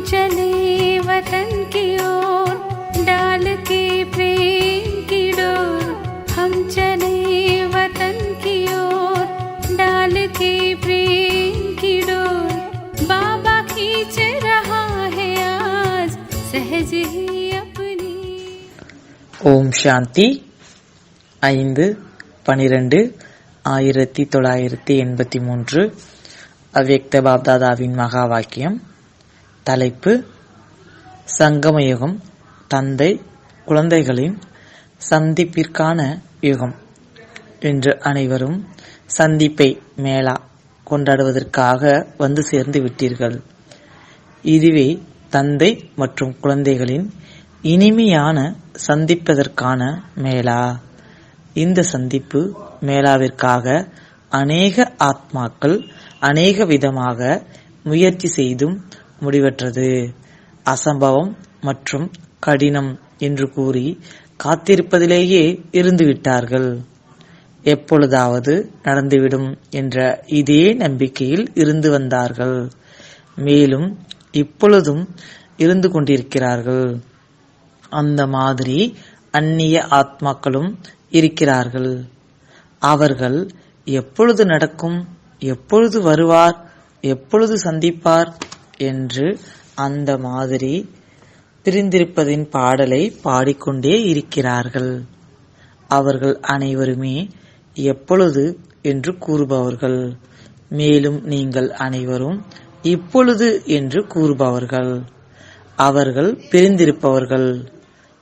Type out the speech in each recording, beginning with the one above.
चले वतन की ओर डाल के प्रेम की डोर। हम चले वतन की ओर डाल के प्रेम की डोर। बाबा खींच रहा है आज सहज ही अपनी। ஓம் சாந்தி 5/12/1983 அவ்யக்த பாப்தாதாவின் மகா வாக்கியம். தலைப்பு: சங்கமயுகம், தந்தை குழந்தைகளின் சந்திப்பிற்கான யுகம். இன்று அனைவரும் சந்திப்பை மேளா கொண்டாடுவதற்காக வந்து சேர்ந்து விட்டீர்கள். இதுவே தந்தை மற்றும் குழந்தைகளின் இனிமையான சந்திப்பதற்கான மேளா. இந்த சந்திப்பு மேளாவிற்காக அநேக ஆத்மாக்கள் அநேக விதமாக முயற்சி செய்தும் முடிவற்றது, அசம்பவம் மற்றும் கடினம் என்று கூறி காத்திருப்பதிலேயே இருந்துவிட்டார்கள். எப்பொழுதாவது நடந்துவிடும் என்ற இதே நம்பிக்கையில் இருந்து வந்தார்கள். மேலும் இப்பொழுதும் இருந்து கொண்டிருக்கிறார்கள். அந்த மாதிரி அந்நிய ஆத்மாக்களும் இருக்கிறார்கள். அவர்கள் எப்பொழுது நடக்கும், எப்பொழுது வருவார், எப்பொழுது சந்திப்பார் என்று அந்த மாதிரி பிரிந்திருப்பதின் பாடலை பாடிக்கொண்டே இருக்கிறார்கள். அவர்கள் அனைவருமே எப்பொழுது என்று கூறுபவர்கள். மேலும் நீங்கள் அனைவரும் இப்பொழுது என்று கூறுபவர்கள். அவர்கள் பிரிந்திருப்பவர்கள்.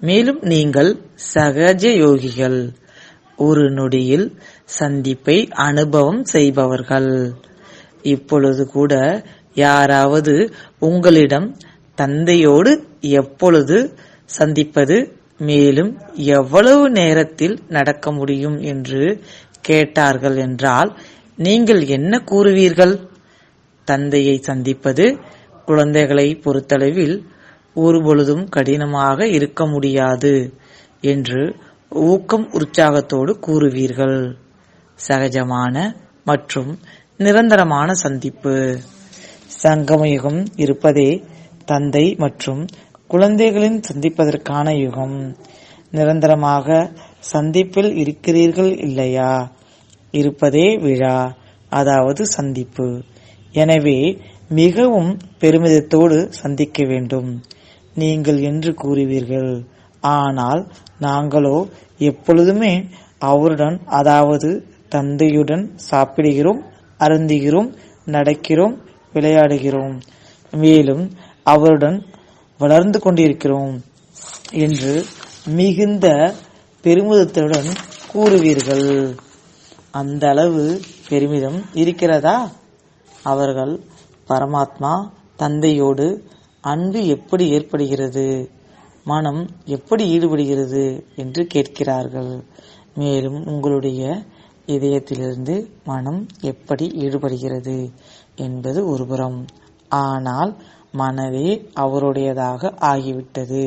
மேலும் நீங்கள் சகஜ யோகிகள், ஒரு நொடியில் சந்திப்பை அனுபவம் செய்பவர்கள். இப்பொழுது கூட யாராவது உங்களிடம் தந்தையோடு எப்பொழுது சந்திப்பது, மேலும் எவ்வளவு நேரத்தில் நடக்க முடியும் என்று கேட்டார்கள் என்றால் நீங்கள் என்ன கூறுவீர்கள்? தந்தையை சந்திப்பது குழந்தைகளை பொறுத்தளவில் ஒருபொழுதும் கடினமாக இருக்க முடியாது என்று ஊக்கம் உற்சாகத்தோடு கூறுவீர்கள். சகஜமான மற்றும் நிரந்தரமான சந்திப்பு. சங்கமயுகம் இருப்பதே தந்தை மற்றும் குழந்தைகளின் சந்திப்பதற்கான யுகம். நிரந்தரமாக சந்திப்பில் இருக்கிறீர்கள் இல்லையா? இருப்பதே விழா, அதாவது சந்திப்பு. எனவே மிகவும் பெருமிதத்தோடு சந்திக்க வேண்டும் நீங்கள் என்று கூறுவீர்கள். ஆனால் நாங்களோ எப்பொழுதுமே அவருடன், அதாவது தந்தையுடன் சாப்பிடுகிறோம், அருந்துகிறோம், நடக்கிறோம், விளையாடுகிறோம், மேலும் அவருடன் வளர்ந்து கொண்டிருக்கிறோம் என்று மிகுந்த பெருமிதத்துடன் கூறுவீர்கள். அந்த அளவு பெருமிதம் இருக்கிறதா? அவர்கள் பரமாத்மா தந்தையோடு அன்பு எப்படி ஏற்படுகிறது, மனம் எப்படி ஈடுபடுகிறது என்று கேட்கிறார்கள். மேலும் உங்களுடைய இதயத்திலிருந்து மனம் எப்படி ஈடுபடுகிறது என்பது ஒருபுறம். ஆனால் மனதே அவருடையதாக ஆகிவிட்டது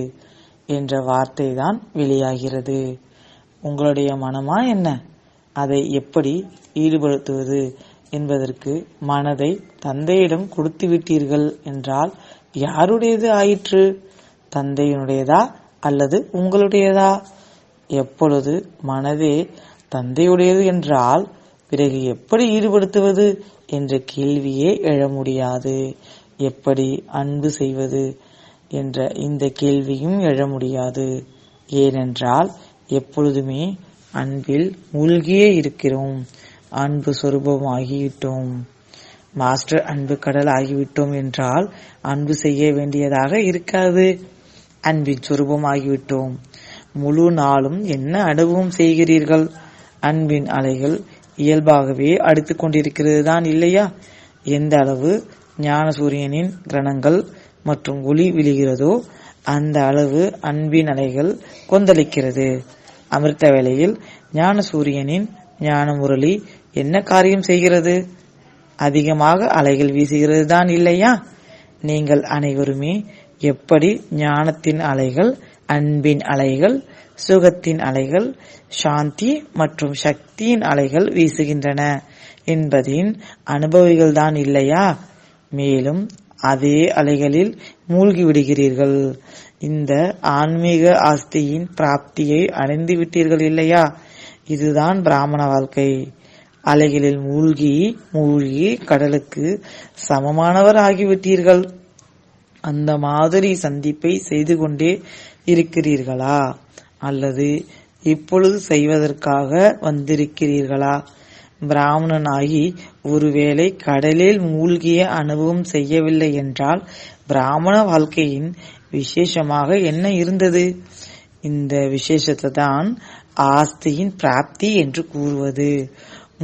என்ற வார்த்தை தான் வெளியாகிறது. உங்களுடைய மனமா என்ன? அதை எப்படி ஈடுபடுத்துவது என்பதற்கு மனதை தந்தையிடம் கொடுத்து விட்டீர்கள் என்றால் யாருடையது ஆயிற்று? தந்தையினுடையதா அல்லது உங்களுடையதா? எப்பொழுது மனதே தந்தையுடையது என்றால் பிறகு எப்படி ஈடுபடுத்துவது என்ற கேள்வியே எழ முடியாது. எப்படி அன்பு செய்வது என்ற இந்த கேள்வியும் எழ முடியாது. ஏனென்றால் எப்பொழுதுமே அன்பில் மூழ்கியே இருக்கிறோம். அன்பு சொரூபம் ஆகிவிட்டோம். மாஸ்டர் அன்பு கடல் ஆகிவிட்டோம் என்றால் அன்பு செய்ய வேண்டியதாக இருக்காது. அன்பின் சொரூபம் ஆகிவிட்டோம். முழு நாளும் என்ன அனுபவம் செய்கிறீர்கள்? அன்பின் அலைகள் இயல்பாகவே அடித்துக் கொண்டிருக்கிறது தான் இல்லையா? எந்த அளவு ஞான சூரியனின் கிரணங்கள் மற்றும் ஒளி விழுகிறதோ அந்த அளவு அன்பின் அலைகள் கொந்தளிக்கிறது. அமிர்த வேளையில் ஞான சூரியனின் ஞான முரளி என்ன காரியம் செய்கிறது? அதிகமாக அலைகள் வீசுகிறது தான் இல்லையா? நீங்கள் அனைவருமே எப்படி ஞானத்தின் அலைகள், அன்பின் அலைகள், சுகத்தின் அலைகள், சாந்தி மற்றும் சக்தியின் அலைகள் வீசுகின்றன என்பதின் அனுபவிகள் தான் இல்லையா? மேலும் அதே அலைகளில் மூழ்கி விடுகிறீர்கள். இந்த ஆன்மீக ஆஸ்தியின் பிராப்தியை அடைந்து விட்டீர்கள் இல்லையா? இதுதான் பிராமண வாழ்க்கை. அலைகளில் மூழ்கி மூழ்கி கடலுக்கு சமமானவர் ஆகிவிட்டீர்கள். அந்த மாதிரி சந்திப்பை செய்து கொண்டே இருக்கிறீர்களா? அல்லது இப்பொழுது செய்வதற்காக வந்திருக்கிறீர்களா? பிராமணனாகி ஒருவேளை கடலில் மூழ்கிய அனுபவம் செய்யவில்லை என்றால் பிராமண வாழ்க்கையின் விசேஷமாக என்ன இருந்தது? இந்த விசேஷத்தை தான் ஆஸ்தியின் பிராப்தி என்று கூறுவது.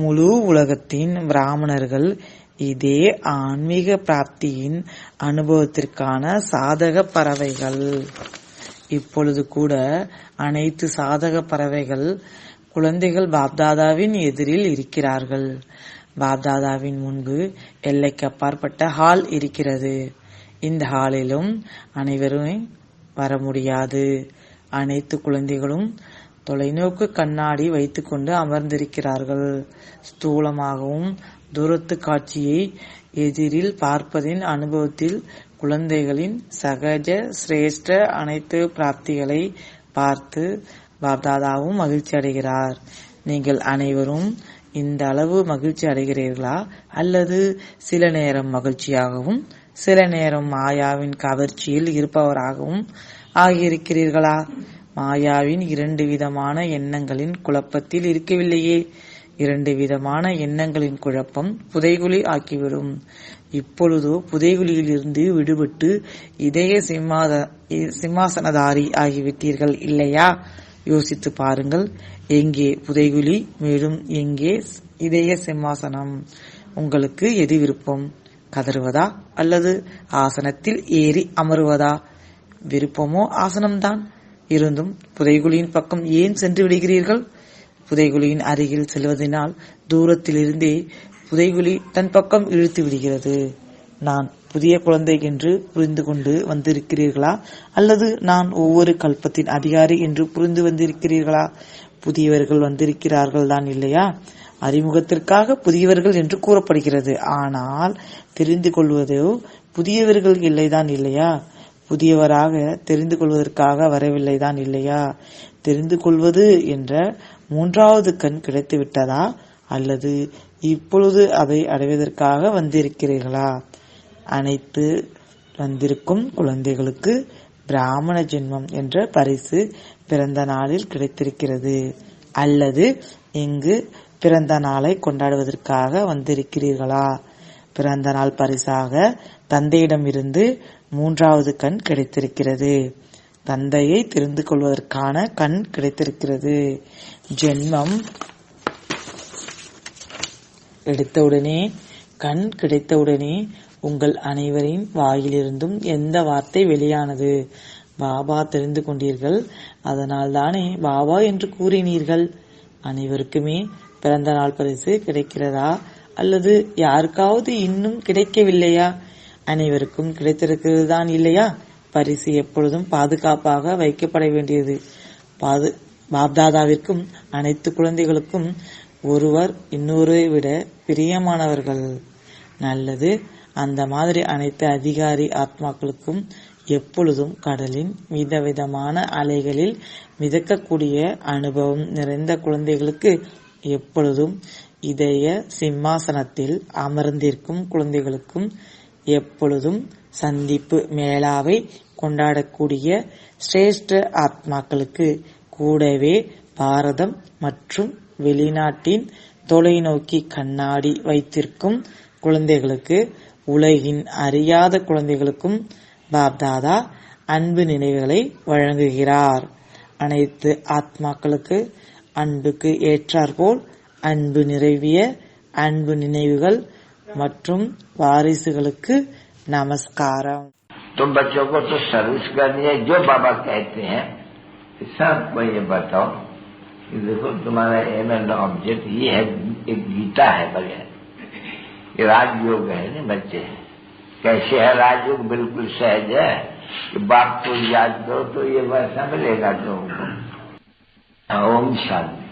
முழு உலகத்தின் பிராமணர்கள் இதே ஆன்மீக பிராப்தியின் அனுபவத்திற்கான சாதக பறவைகள். இப்பொழுது கூட அனைத்து சாதக பறவைகள் குழந்தைகள் பாப்தாதாவின் எதிரில் இருக்கிறார்கள். பாப்தாதாவின் முன்பு எல்லைக்கு அப்பாற்பட்ட ஹால் இருக்கிறது. இந்த ஹாலிலும் அனைவரும் வர முடியாது. அனைத்து குழந்தைகளும் தொலைநோக்கு கண்ணாடி வைத்துக்கொண்டு அமர்ந்திருக்கிறார்கள். ஸ்தூலமாகவும் தூரத்து காட்சியை எதிரில் பார்ப்பதின் அனுபவத்தில் குழந்தைகளின் சகஜ சிரேஷ்ட அனைத்து பிராப்திகளை பார்த்து பாப்தாதாவும் மகிழ்ச்சி அடைகிறார். நீங்கள் அனைவரும் இந்த அளவு மகிழ்ச்சி அடைகிறீர்களா? அல்லது சில நேரம் மகிழ்ச்சியாகவும் சில நேரம் மாயாவின் கவர்ச்சியில் இருப்பவராகவும் ஆகியிருக்கிறீர்களா? மாயாவின் 2 விதமான எண்ணங்களின் குழப்பத்தில் இருக்கவில்லையே. 2 விதமான எண்ணங்களின் குழப்பம் புதைகுழி ஆக்கிவிடும். இப்பொழுதோ புதைகுழியில் இருந்து விடுபட்டு இதய சிம்மாசனதாரி ஆகிவிட்டீர்கள் இல்லையா? யோசித்து பாருங்கள். எங்கே புதைகுழி, மேலும் எங்கே இதய சிம்மாசனம்? உங்களுக்கு எது விருப்பம்? கதறுவதா அல்லது ஆசனத்தில் ஏறி அமருவதா? விருப்பமோ ஆசனம்தான். இருந்தும் புதைகுழியின் பக்கம் ஏன் சென்று விடுகிறீர்கள்? புதைகுழியின் அருகில் செல்வதனால் தூரத்திலிருந்தே புதைகுழி தன் பக்கம் இழுத்து விடுகிறது. நான் புதிய குழந்தை என்று புரிந்து கொண்டு வந்திருக்கிறீர்களா? அல்லது நான் ஒவ்வொரு கல்பத்தின் அதிகாரி என்று புரிந்து வந்திருக்கிறீர்களா? புதியவர்கள் வந்திருக்கிறார்கள் தான் இல்லையா? அறிமுகத்திற்காக புதியவர்கள் என்று கூறப்படுகிறது. ஆனால் தெரிந்து கொள்வதோ புதியவர்கள் இல்லைதான் இல்லையா? புதியவராக தெரிந்து கொள்வதற்காக வரவில்லைதான் இல்லையா? தெரிந்து கொள்வது என்ற 3வது கண் கிடைத்து விட்டதா? அல்லது இப்பொழுது அதை அடைவதற்காக வந்திருக்கிறீர்களா? அனைத்து வந்திருக்கும் குழந்தைகளுக்கு பிராமண ஜென்மம் என்ற பரிசு பிறந்த நாளில் கிடைத்திருக்கிறது. அல்லது இங்கு பிறந்த நாளை கொண்டாடுவதற்காக வந்திருக்கிறீர்களா? பிறந்த நாள் பரிசாக தந்தையிடமிருந்து 3வது கண் கிடைத்திருக்கிறது. தந்தையை தெரிந்து கொள்வதற்கான கண் கிடைத்திருக்கிறது. ஜென்மம் எடுத்தவுடனே, கண் கிடைத்தவுடனே உங்கள் அனைவரின் வாயிலிருந்தும் எந்த வார்த்தை வெளியானது? பாபா தெரிந்து கொண்டீர்கள், அதனால் தானே பாபா என்று கூறினீர்கள். அனைவருக்குமே பிறந்த நாள் பரிசு கிடைக்கிறதா? அல்லது யாருக்காவது இன்னும் கிடைக்கவில்லையா? அனைவருக்கும் கிடைத்திருக்கிறது தான் இல்லையா? பரிசு எப்பொழுதும் பாதுகாப்பாக வைக்கப்பட வேண்டியது. பாப்தாதாவிற்கும் அனைத்து குழந்தைகளுக்கும் ஒருவர் இன்னொருவரை விட பிரியமானவர்கள். நல்லது. அந்த மாதிரி அனைத்து அதிகாரி ஆத்மாக்களுக்கும் எப்பொழுதும் கடலின் விதவிதமான அலைகளில் மிதக்கக்கூடிய அனுபவம் நிறைந்த குழந்தைகளுக்கு எப்பொழுதும் இதய சிம்மாசனத்தில் அமர்ந்திருக்கும் குழந்தைகளுக்கும் எப்பொழுதும் சந்திப்பு மேளாவை கொண்டாடக்கூடிய சிரேஷ்ட ஆத்மாக்களுக்கு கூடவே பாரதம் மற்றும் வெளிநாட்டின் தொலைநோக்கி கண்ணாடி வைத்திருக்கும் குழந்தைகளுக்கு, உலகின் அறியாத குழந்தைகளுக்கும் பாப்தாதா அன்பு நினைவுகளை வழங்குகிறார். அனைத்து ஆத்மாக்களுக்கு அன்புக்கு ஏற்றாற்போல் அன்பு நிறைவிய அன்பு நினைவுகள் மற்றும் வாரிசுகளுக்கு நமஸ்காரம். तो बच्चों को तो सर्विस करनी है. जो बाबा कहते हैं सबको ये बताओ कि देखो तुम्हारा एम एंड ऑब्जेक्ट ये है, एक गीता है बगैर, ये राजयोग है ना बच्चे। कैसे है राजयोग? बिल्कुल सहज है कि बाप को याद करो तो ये वैसा मिलेगा तुमको। ओम शांति।